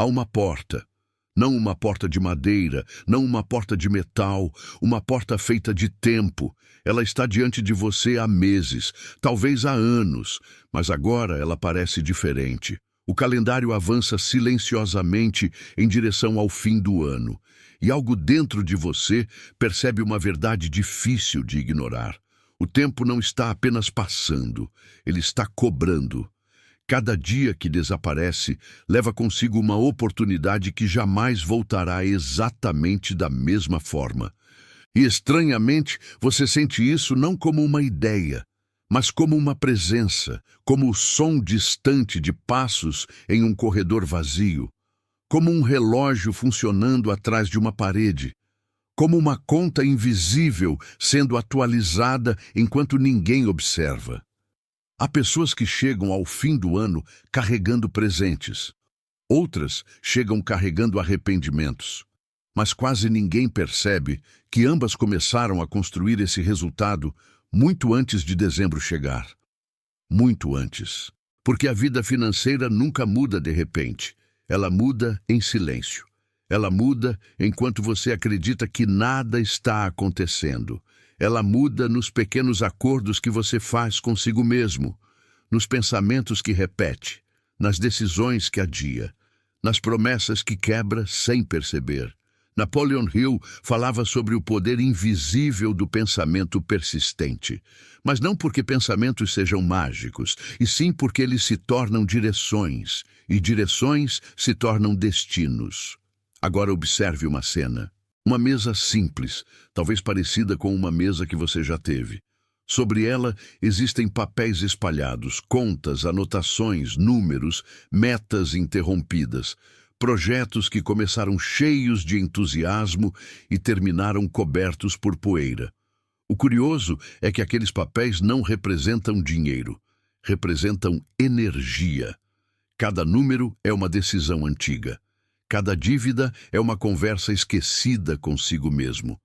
Há uma porta. Não uma porta de madeira, não uma porta de metal, uma porta feita de tempo. Ela está diante de você há meses, talvez há anos, mas agora ela parece diferente. O calendário avança silenciosamente em direção ao fim do ano, e algo dentro de você percebe uma verdade difícil de ignorar. O tempo não está apenas passando, ele está cobrando. Cada dia que desaparece leva consigo uma oportunidade que jamais voltará exatamente da mesma forma. E estranhamente, você sente isso não como uma ideia, mas como uma presença, como o som distante de passos em um corredor vazio, como um relógio funcionando atrás de uma parede, como uma conta invisível sendo atualizada enquanto ninguém observa. Há pessoas que chegam ao fim do ano carregando presentes. Outras chegam carregando arrependimentos. Mas quase ninguém percebe que ambas começaram a construir esse resultado muito antes de dezembro chegar. Muito antes. Porque a vida financeira nunca muda de repente. Ela muda em silêncio. Ela muda enquanto você acredita que nada está acontecendo. Ela muda nos pequenos acordos que você faz consigo mesmo, nos pensamentos que repete, nas decisões que adia, nas promessas que quebra sem perceber. Napoleon Hill falava sobre o poder invisível do pensamento persistente, mas não porque pensamentos sejam mágicos, e sim porque eles se tornam direções, e direções se tornam destinos. Agora observe uma cena. Uma mesa simples, talvez parecida com uma mesa que você já teve. Sobre ela existem papéis espalhados, contas, anotações, números, metas interrompidas, projetos que começaram cheios de entusiasmo e terminaram cobertos por poeira. O curioso é que aqueles papéis não representam dinheiro, representam energia. Cada número é uma decisão antiga. Cada dívida é uma conversa esquecida consigo mesmo.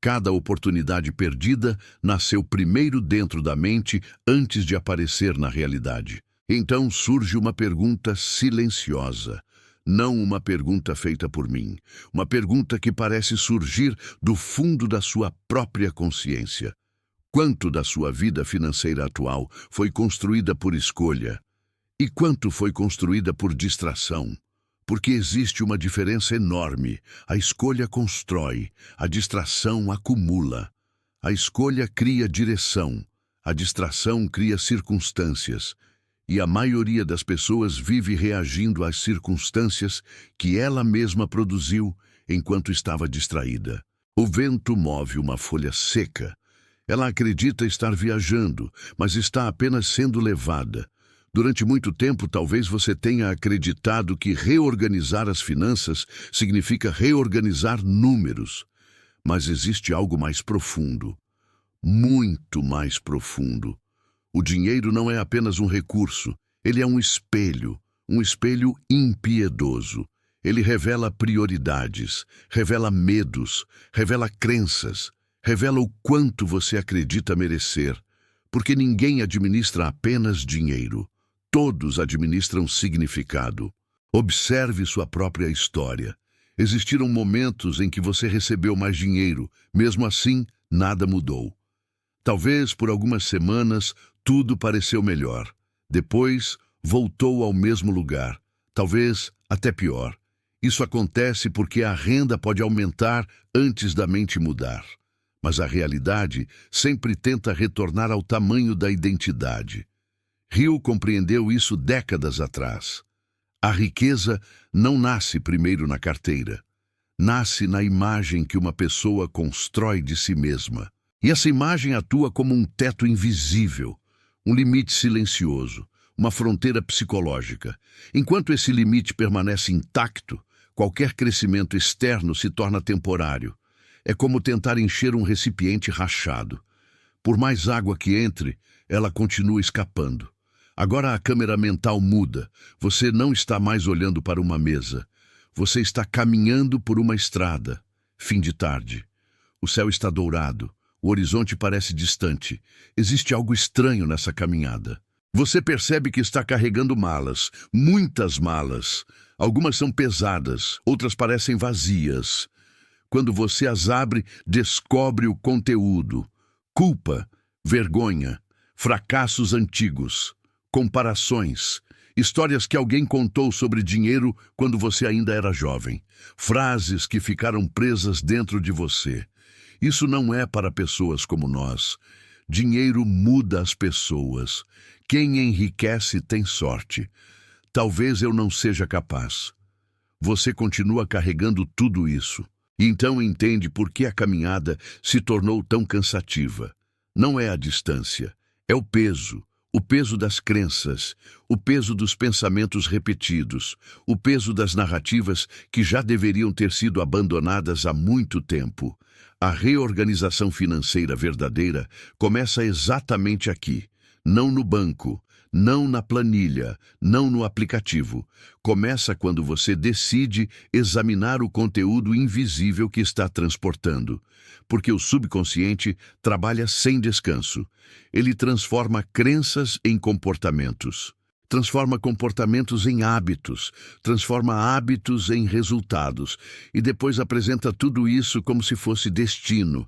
Cada oportunidade perdida nasceu primeiro dentro da mente antes de aparecer na realidade. Então surge uma pergunta silenciosa, não uma pergunta feita por mim, uma pergunta que parece surgir do fundo da sua própria consciência. Quanto da sua vida financeira atual foi construída por escolha? E quanto foi construída por distração? Porque existe uma diferença enorme. A escolha constrói, a distração acumula. A escolha cria direção, a distração cria circunstâncias. E a maioria das pessoas vive reagindo às circunstâncias que ela mesma produziu enquanto estava distraída. O vento move uma folha seca. Ela acredita estar viajando, mas está apenas sendo levada. Durante muito tempo, talvez você tenha acreditado que reorganizar as finanças significa reorganizar números. Mas existe algo mais profundo, muito mais profundo. O dinheiro não é apenas um recurso, ele é um espelho impiedoso. Ele revela prioridades, revela medos, revela crenças, revela o quanto você acredita merecer. Porque ninguém administra apenas dinheiro. Todos administram significado. Observe sua própria história. Existiram momentos em que você recebeu mais dinheiro, mesmo assim, nada mudou. Talvez por algumas semanas tudo pareceu melhor. Depois, voltou ao mesmo lugar. Talvez até pior. Isso acontece porque a renda pode aumentar antes da mente mudar. Mas a realidade sempre tenta retornar ao tamanho da identidade. Hill compreendeu isso décadas atrás. A riqueza não nasce primeiro na carteira. Nasce na imagem que uma pessoa constrói de si mesma. E essa imagem atua como um teto invisível, um limite silencioso, uma fronteira psicológica. Enquanto esse limite permanece intacto, qualquer crescimento externo se torna temporário. É como tentar encher um recipiente rachado. Por mais água que entre, ela continua escapando. Agora a câmera mental muda. Você não está mais olhando para uma mesa. Você está caminhando por uma estrada. Fim de tarde. O céu está dourado. O horizonte parece distante. Existe algo estranho nessa caminhada. Você percebe que está carregando malas, muitas malas. Algumas são pesadas, outras parecem vazias. Quando você as abre, descobre o conteúdo: culpa, vergonha, fracassos antigos, comparações, histórias que alguém contou sobre dinheiro quando você ainda era jovem, frases que ficaram presas dentro de você. Isso não é para pessoas como nós. Dinheiro muda as pessoas. Quem enriquece tem sorte. Talvez eu não seja capaz. Você continua carregando tudo isso. E então entende por que a caminhada se tornou tão cansativa. Não é a distância, é o peso das crenças, o peso dos pensamentos repetidos, o peso das narrativas que já deveriam ter sido abandonadas há muito tempo. A reorganização financeira verdadeira começa exatamente aqui, não no banco, não na planilha, não no aplicativo. Começa quando você decide examinar o conteúdo invisível que está transportando, porque o subconsciente trabalha sem descanso. Ele transforma crenças em comportamentos, transforma comportamentos em hábitos, transforma hábitos em resultados e depois apresenta tudo isso como se fosse destino.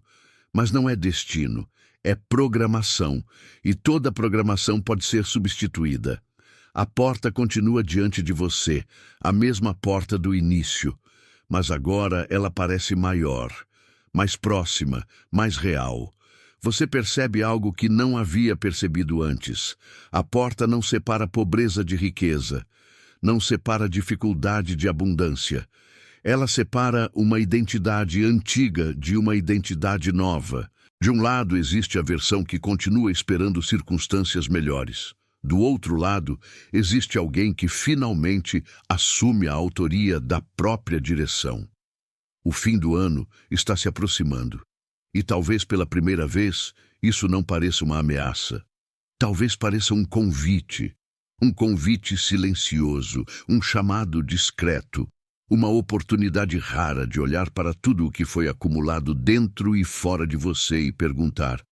Mas não é destino. É programação, e toda programação pode ser substituída. A porta continua diante de você, a mesma porta do início, mas agora ela parece maior, mais próxima, mais real. Você percebe algo que não havia percebido antes. A porta não separa pobreza de riqueza, não separa dificuldade de abundância. Ela separa uma identidade antiga de uma identidade nova. De um lado existe a versão que continua esperando circunstâncias melhores. Do outro lado, existe alguém que finalmente assume a autoria da própria direção. O fim do ano está se aproximando. E talvez pela primeira vez, isso não pareça uma ameaça. Talvez pareça um convite silencioso, um chamado discreto. Uma oportunidade rara de olhar para tudo o que foi acumulado dentro e fora de você e perguntar: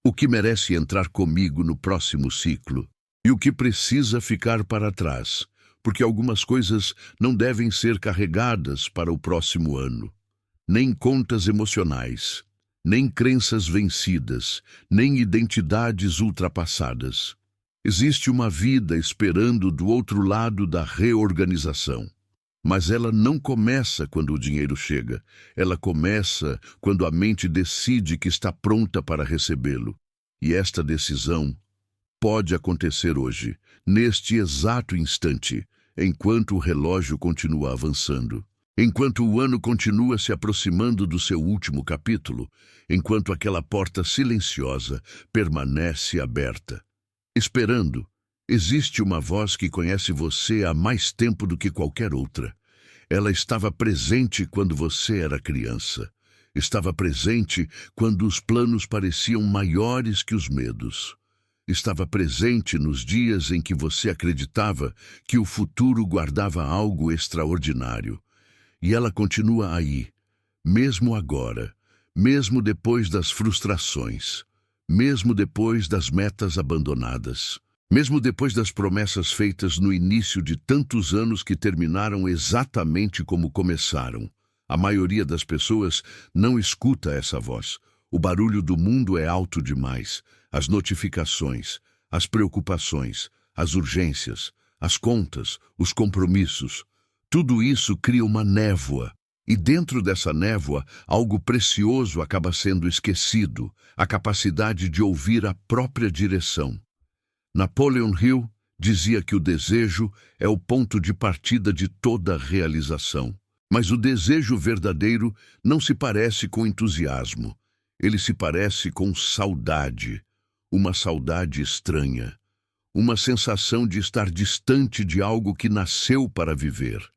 o que merece entrar comigo no próximo ciclo? E o que precisa ficar para trás? Porque algumas coisas não devem ser carregadas para o próximo ano. Nem contas emocionais, nem crenças vencidas, nem identidades ultrapassadas. Existe uma vida esperando do outro lado da reorganização. Mas ela não começa quando o dinheiro chega. Ela começa quando a mente decide que está pronta para recebê-lo. E esta decisão pode acontecer hoje, neste exato instante, enquanto o relógio continua avançando. Enquanto o ano continua se aproximando do seu último capítulo, enquanto aquela porta silenciosa permanece aberta. Esperando. Existe uma voz que conhece você há mais tempo do que qualquer outra. Ela estava presente quando você era criança. Estava presente quando os planos pareciam maiores que os medos. Estava presente nos dias em que você acreditava que o futuro guardava algo extraordinário. E ela continua aí, mesmo agora, mesmo depois das frustrações, mesmo depois das metas abandonadas. Mesmo depois das promessas feitas no início de tantos anos que terminaram exatamente como começaram, a maioria das pessoas não escuta essa voz. O barulho do mundo é alto demais. As notificações, as preocupações, as urgências, as contas, os compromissos. Tudo isso cria uma névoa. E dentro dessa névoa, algo precioso acaba sendo esquecido, a capacidade de ouvir a própria direção. Napoleon Hill dizia que o desejo é o ponto de partida de toda realização. Mas o desejo verdadeiro não se parece com entusiasmo. Ele se parece com saudade, uma saudade estranha, uma sensação de estar distante de algo que nasceu para viver.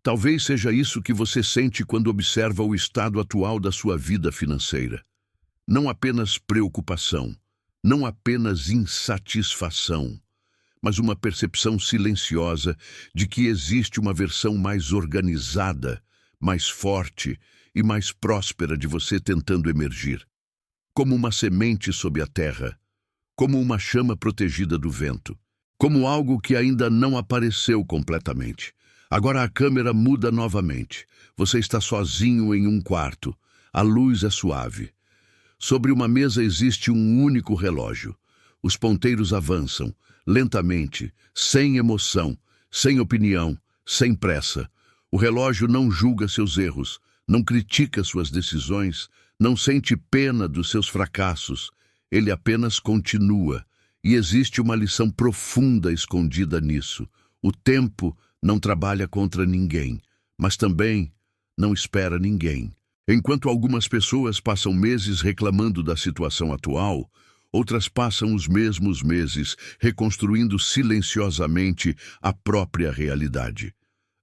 Talvez seja isso que você sente quando observa o estado atual da sua vida financeira. Não apenas preocupação, não apenas insatisfação, mas uma percepção silenciosa de que existe uma versão mais organizada, mais forte e mais próspera de você tentando emergir. Como uma semente sob a terra, como uma chama protegida do vento, como algo que ainda não apareceu completamente. Agora a câmera muda novamente. Você está sozinho em um quarto. A luz é suave. Sobre uma mesa existe um único relógio. Os ponteiros avançam, lentamente, sem emoção, sem opinião, sem pressa. O relógio não julga seus erros, não critica suas decisões, não sente pena dos seus fracassos. Ele apenas continua. E existe uma lição profunda escondida nisso. O tempo não trabalha contra ninguém, mas também não espera ninguém. Enquanto algumas pessoas passam meses reclamando da situação atual, outras passam os mesmos meses reconstruindo silenciosamente a própria realidade.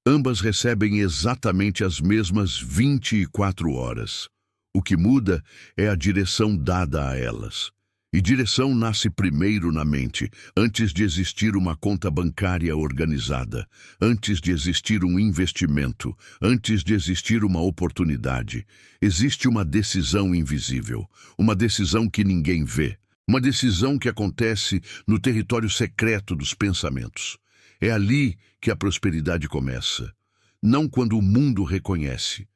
Ambas recebem exatamente as mesmas 24 horas. O que muda é a direção dada a elas. E direção nasce primeiro na mente, antes de existir uma conta bancária organizada, antes de existir um investimento, antes de existir uma oportunidade. Existe uma decisão invisível, uma decisão que ninguém vê, uma decisão que acontece no território secreto dos pensamentos. É ali que a prosperidade começa, não quando o mundo reconhece,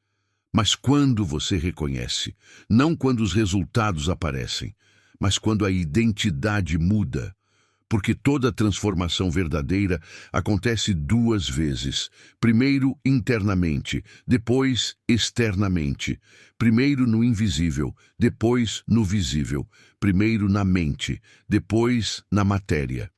mas quando você reconhece, não quando os resultados aparecem, mas quando a identidade muda, porque toda transformação verdadeira acontece duas vezes. Primeiro internamente, depois externamente. Primeiro no invisível, depois no visível. Primeiro na mente, depois na matéria.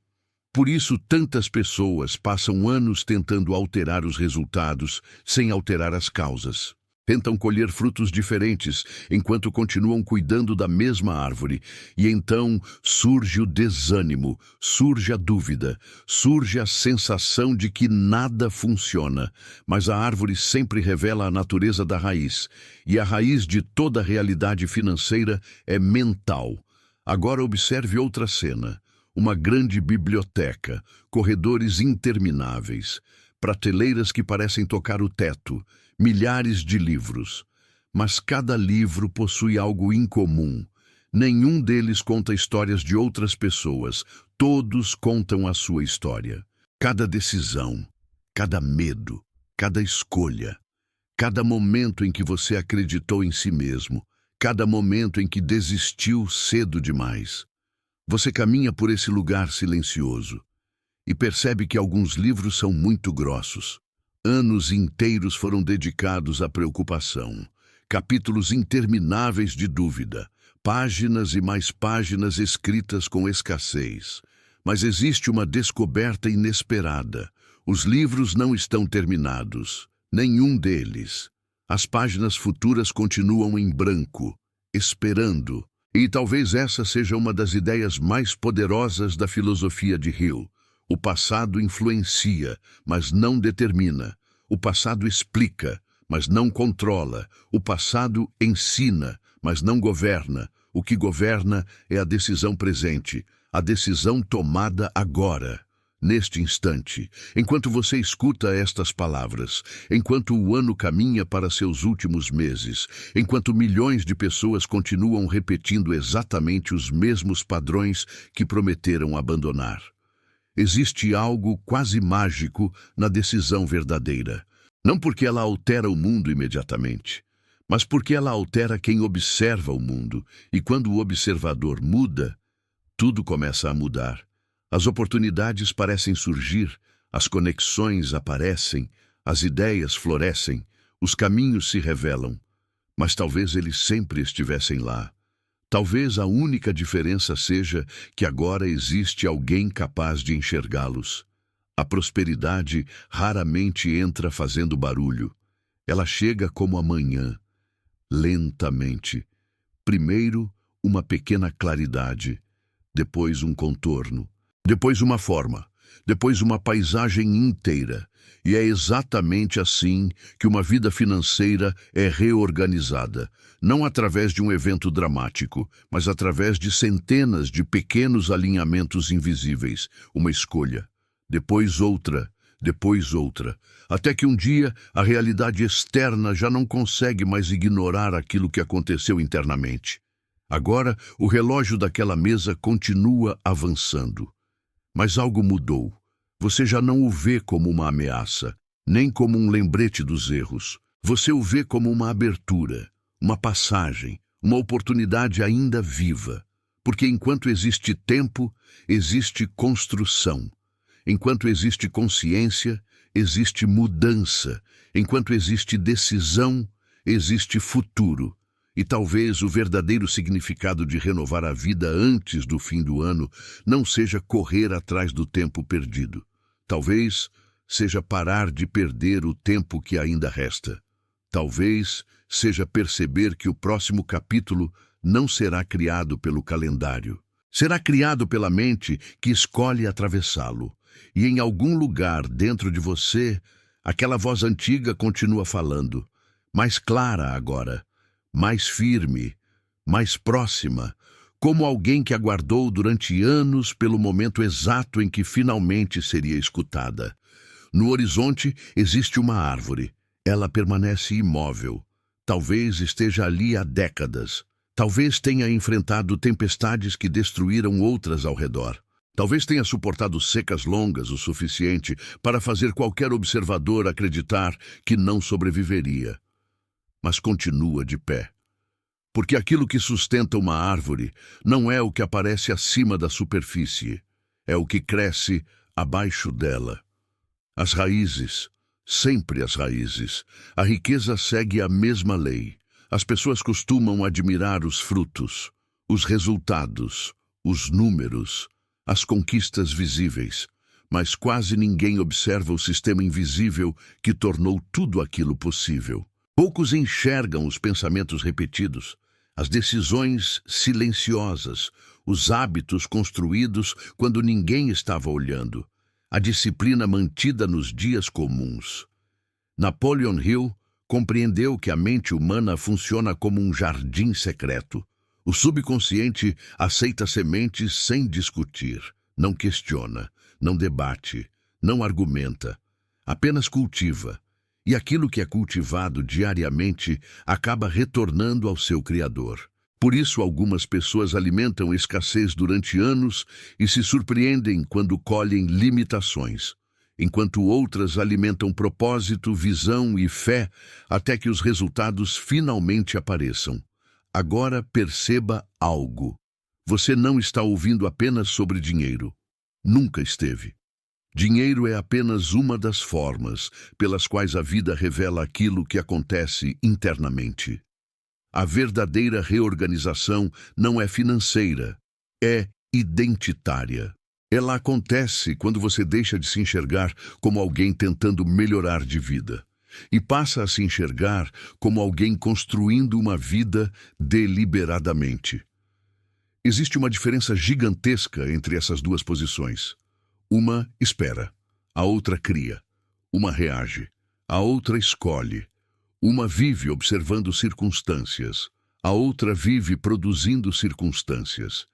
Por isso, tantas pessoas passam anos tentando alterar os resultados sem alterar as causas. Tentam colher frutos diferentes enquanto continuam cuidando da mesma árvore. E então surge o desânimo, surge a dúvida, surge a sensação de que nada funciona. Mas a árvore sempre revela a natureza da raiz. E a raiz de toda a realidade financeira é mental. Agora observe outra cena. Uma grande biblioteca, corredores intermináveis, prateleiras que parecem tocar o teto, milhares de livros. Mas cada livro possui algo incomum. Nenhum deles conta histórias de outras pessoas. Todos contam a sua história. Cada decisão, cada medo, cada escolha, cada momento em que você acreditou em si mesmo, cada momento em que desistiu cedo demais. Você caminha por esse lugar silencioso e percebe que alguns livros são muito grossos. Anos inteiros foram dedicados à preocupação, capítulos intermináveis de dúvida, páginas e mais páginas escritas com escassez. Mas existe uma descoberta inesperada. Os livros não estão terminados, nenhum deles. As páginas futuras continuam em branco, esperando. E talvez essa seja uma das ideias mais poderosas da filosofia de Hill. O passado influencia, mas não determina. O passado explica, mas não controla. O passado ensina, mas não governa. O que governa é a decisão presente, a decisão tomada agora, neste instante. Enquanto você escuta estas palavras, enquanto o ano caminha para seus últimos meses, enquanto milhões de pessoas continuam repetindo exatamente os mesmos padrões que prometeram abandonar. Existe algo quase mágico na decisão verdadeira. Não porque ela altera o mundo imediatamente, mas porque ela altera quem observa o mundo. E quando o observador muda, tudo começa a mudar. As oportunidades parecem surgir, as conexões aparecem, as ideias florescem, os caminhos se revelam. Mas talvez eles sempre estivessem lá. Talvez a única diferença seja que agora existe alguém capaz de enxergá-los. A prosperidade raramente entra fazendo barulho. Ela chega como a manhã, lentamente. Primeiro, uma pequena claridade, depois um contorno, depois uma forma, depois uma paisagem inteira. E é exatamente assim que uma vida financeira é reorganizada, não através de um evento dramático, mas através de centenas de pequenos alinhamentos invisíveis, uma escolha, depois outra, até que um dia a realidade externa já não consegue mais ignorar aquilo que aconteceu internamente. Agora, o relógio daquela mesa continua avançando. Mas algo mudou. Você já não o vê como uma ameaça. nem como um lembrete dos erros. Você o vê como uma abertura, uma passagem, uma oportunidade ainda viva. Porque enquanto existe tempo, existe construção. Enquanto existe consciência, existe mudança. Enquanto existe decisão, existe futuro. E talvez o verdadeiro significado de renovar a vida antes do fim do ano não seja correr atrás do tempo perdido. Talvez seja parar de perder o tempo que ainda resta. Talvez seja perceber que o próximo capítulo não será criado pelo calendário. Será criado pela mente que escolhe atravessá-lo. E em algum lugar dentro de você, aquela voz antiga continua falando, mais clara agora, mais firme, mais próxima, como alguém que aguardou durante anos pelo momento exato em que finalmente seria escutada. No horizonte existe uma árvore. Ela permanece imóvel. Talvez esteja ali há décadas. Talvez tenha enfrentado tempestades que destruíram outras ao redor. Talvez tenha suportado secas longas o suficiente para fazer qualquer observador acreditar que não sobreviveria. Mas continua de pé. Porque aquilo que sustenta uma árvore não é o que aparece acima da superfície, é o que cresce abaixo dela. As raízes, sempre as raízes. A riqueza segue a mesma lei. As pessoas costumam admirar os frutos, os resultados, os números, as conquistas visíveis, mas quase ninguém observa o sistema invisível que tornou tudo aquilo possível. Poucos enxergam os pensamentos repetidos, as decisões silenciosas, os hábitos construídos quando ninguém estava olhando, a disciplina mantida nos dias comuns. Napoleon Hill compreendeu que a mente humana funciona como um jardim secreto. O subconsciente aceita sementes sem discutir, não questiona, não debate, não argumenta, apenas cultiva. E aquilo que é cultivado diariamente acaba retornando ao seu Criador. Por isso, algumas pessoas alimentam escassez durante anos e se surpreendem quando colhem limitações, enquanto outras alimentam propósito, visão e fé até que os resultados finalmente apareçam. Agora perceba algo. Você não está ouvindo apenas sobre dinheiro. Nunca esteve. Dinheiro é apenas uma das formas pelas quais a vida revela aquilo que acontece internamente. A verdadeira reorganização não é financeira, é identitária. Ela acontece quando você deixa de se enxergar como alguém tentando melhorar de vida e passa a se enxergar como alguém construindo uma vida deliberadamente. Existe uma diferença gigantesca entre essas duas posições. Uma espera, a outra cria. Uma reage, a outra escolhe. Uma vive observando circunstâncias, a outra vive produzindo circunstâncias.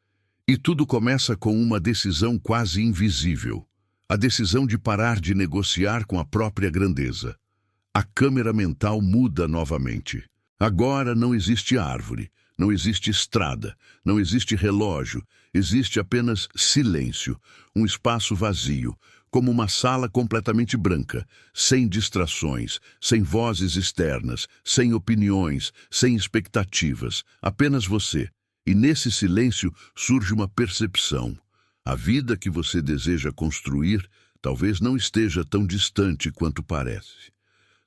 E tudo começa com uma decisão quase invisível, a decisão de parar de negociar com a própria grandeza. A câmera mental muda novamente. Agora não existe árvore, não existe estrada, não existe relógio, existe apenas silêncio, um espaço vazio, como uma sala completamente branca, sem distrações, sem vozes externas, sem opiniões, sem expectativas, apenas você. E nesse silêncio surge uma percepção. A vida que você deseja construir talvez não esteja tão distante quanto parece.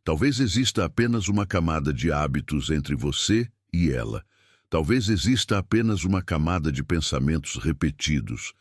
Talvez exista apenas uma camada de hábitos entre você e ela. Talvez exista apenas uma camada de pensamentos repetidos.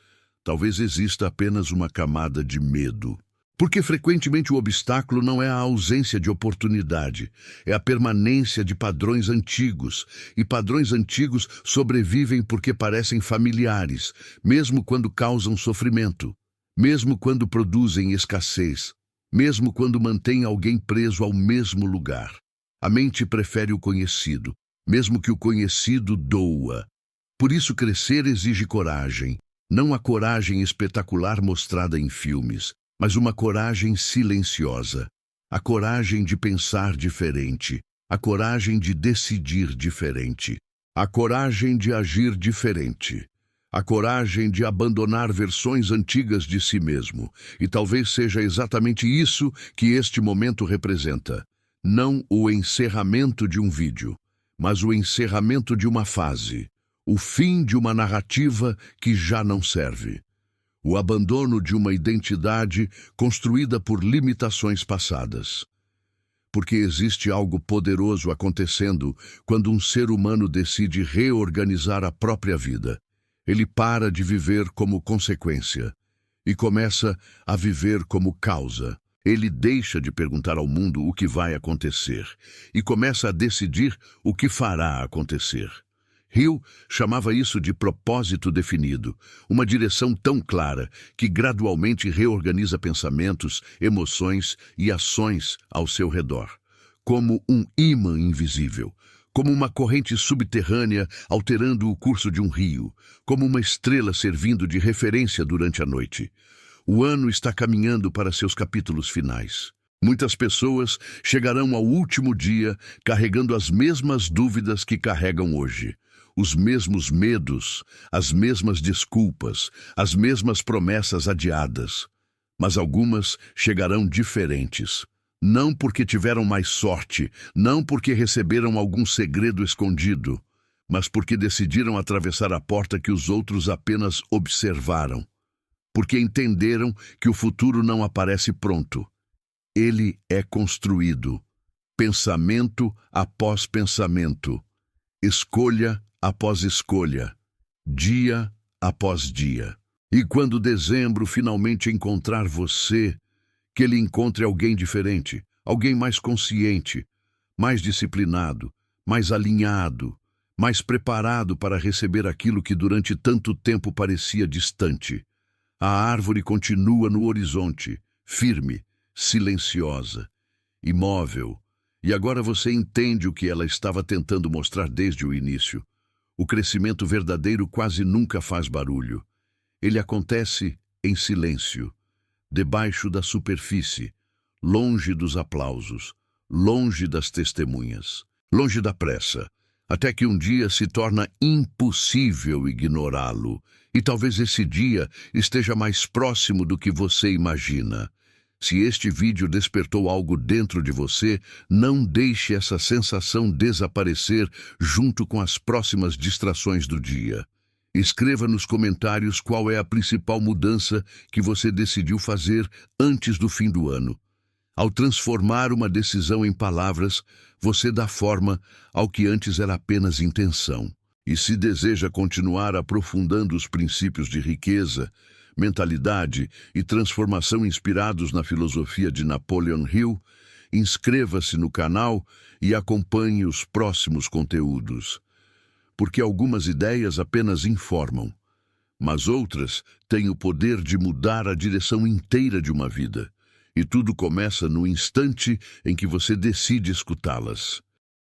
Talvez exista apenas uma camada de medo. Porque frequentemente o obstáculo não é a ausência de oportunidade, é a permanência de padrões antigos. E padrões antigos sobrevivem porque parecem familiares, mesmo quando causam sofrimento, mesmo quando produzem escassez, mesmo quando mantêm alguém preso ao mesmo lugar. A mente prefere o conhecido, mesmo que o conhecido doa. Por isso crescer exige coragem, não a coragem espetacular mostrada em filmes, mas uma coragem silenciosa, a coragem de pensar diferente, a coragem de decidir diferente, a coragem de agir diferente, A coragem de abandonar versões antigas de si mesmo. E talvez seja exatamente isso que este momento representa. Não o encerramento de um vídeo, mas o encerramento de uma fase. O fim de uma narrativa que já não serve. O abandono de uma identidade construída por limitações passadas. Porque existe algo poderoso acontecendo quando um ser humano decide reorganizar a própria vida. Ele para de viver como consequência e começa a viver como causa. Ele deixa de perguntar ao mundo o que vai acontecer e começa a decidir o que fará acontecer. Hill chamava isso de propósito definido, uma direção tão clara que gradualmente reorganiza pensamentos, emoções e ações ao seu redor, como um ímã invisível, como uma corrente subterrânea alterando o curso de um rio, como uma estrela servindo de referência durante a noite. O ano está caminhando para seus capítulos finais. Muitas pessoas chegarão ao último dia carregando as mesmas dúvidas que carregam hoje. Os mesmos medos, as mesmas desculpas, as mesmas promessas adiadas. Mas algumas chegarão diferentes. Não porque tiveram mais sorte, não porque receberam algum segredo escondido, mas porque decidiram atravessar a porta que os outros apenas observaram. Porque entenderam que o futuro não aparece pronto. Ele é construído, pensamento após pensamento, escolha após escolha, dia após dia. E quando dezembro finalmente encontrar você, que ele encontre alguém diferente, alguém mais consciente, mais disciplinado, mais alinhado, mais preparado para receber aquilo que durante tanto tempo parecia distante. A árvore continua no horizonte, firme, silenciosa, imóvel, e agora você entende o que ela estava tentando mostrar desde o início. O crescimento verdadeiro quase nunca faz barulho. Ele acontece em silêncio, debaixo da superfície, longe dos aplausos, longe das testemunhas, longe da pressa, até que um dia se torna impossível ignorá-lo. E talvez esse dia esteja mais próximo do que você imagina. Se este vídeo despertou algo dentro de você, não deixe essa sensação desaparecer junto com as próximas distrações do dia. Escreva nos comentários qual é a principal mudança que você decidiu fazer antes do fim do ano. Ao transformar uma decisão em palavras, você dá forma ao que antes era apenas intenção. E se deseja continuar aprofundando os princípios de riqueza, mentalidade e transformação inspirados na filosofia de Napoleon Hill, inscreva-se no canal e acompanhe os próximos conteúdos. Porque algumas ideias apenas informam, mas outras têm o poder de mudar a direção inteira de uma vida. E tudo começa no instante em que você decide escutá-las.